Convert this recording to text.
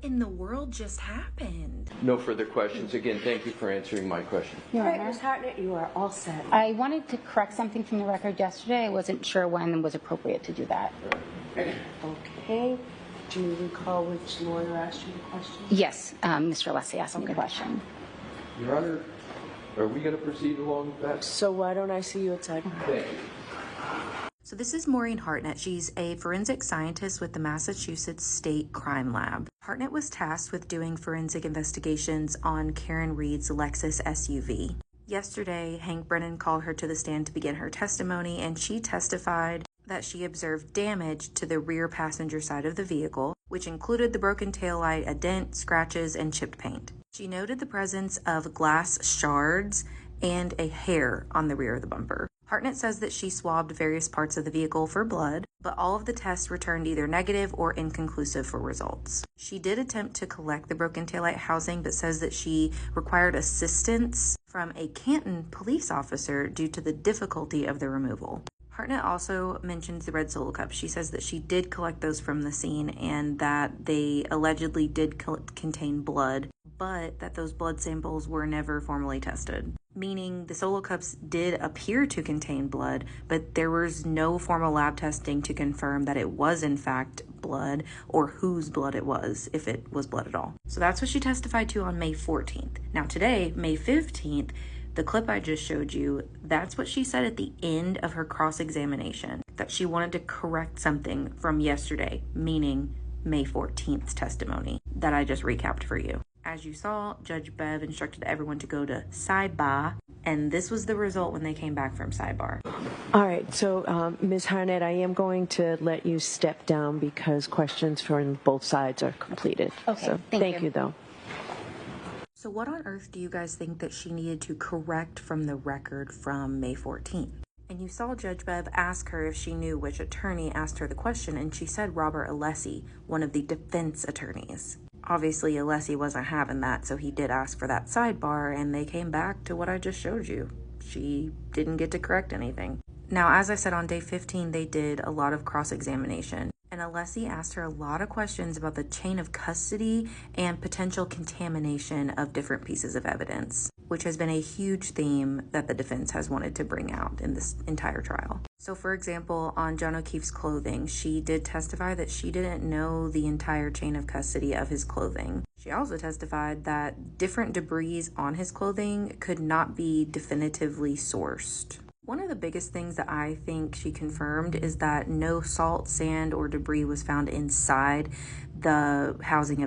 in the world just happened? No further questions. Again, thank you for answering my question. Your All right, Honor. Ms. Hartnett, you are all set. I wanted to correct something from the record yesterday. I wasn't sure when was appropriate to do that. Okay. Do you recall which lawyer asked you the question? Yes, Mr. Alessi asked me the question. Your Honor, are we going to proceed along with that? So why don't I see you outside? Thank you. So this is Maureen Hartnett. She's a forensic scientist with the Massachusetts State Crime Lab. Hartnett was tasked with doing forensic investigations on Karen Reed's Lexus SUV. Yesterday, Hank Brennan called her to the stand to begin her testimony, and she testified that she observed damage to the rear passenger side of the vehicle, which included the broken taillight, a dent, scratches, and chipped paint. She noted the presence of glass shards and a hair on the rear of the bumper. Hartnett says that she swabbed various parts of the vehicle for blood, but all of the tests returned either negative or inconclusive for results. She did attempt to collect the broken taillight housing, but says that she required assistance from a Canton police officer due to the difficulty of the removal. Hartnett also mentions the red Solo cups. She says that she did collect those from the scene and that they allegedly did contain blood, but that those blood samples were never formally tested. Meaning the Solo cups did appear to contain blood, but there was no formal lab testing to confirm that it was in fact blood or whose blood it was, if it was blood at all. So that's what she testified to on May 14th. Now today, May 15th, the clip I just showed you, that's what she said at the end of her cross-examination, that she wanted to correct something from yesterday, meaning May 14th testimony that I just recapped for you. As you saw, Judge Bev instructed everyone to go to sidebar, and this was the result when they came back from sidebar. All right, so Ms. Hartnett, I am going to let you step down because questions from both sides are completed. Okay, so thank you. though. So what on earth do you guys think that she needed to correct from the record from May 14th? And you saw Judge Bev ask her if she knew which attorney asked her the question, and she said Robert Alessi, one of the defense attorneys. Obviously, Alessi wasn't having that, so he did ask for that sidebar, and they came back to what I just showed you. She didn't get to correct anything. Now, as I said, on day 15, they did a lot of cross-examination, and Alessi asked her a lot of questions about the chain of custody and potential contamination of different pieces of evidence, which has been a huge theme that the defense has wanted to bring out in this entire trial. So, for example, on John O'Keefe's clothing, she did testify that she didn't know the entire chain of custody of his clothing. She also testified that different debris on his clothing could not be definitively sourced. One of the biggest things that I think she confirmed is that no salt, sand, or debris was found inside the housing of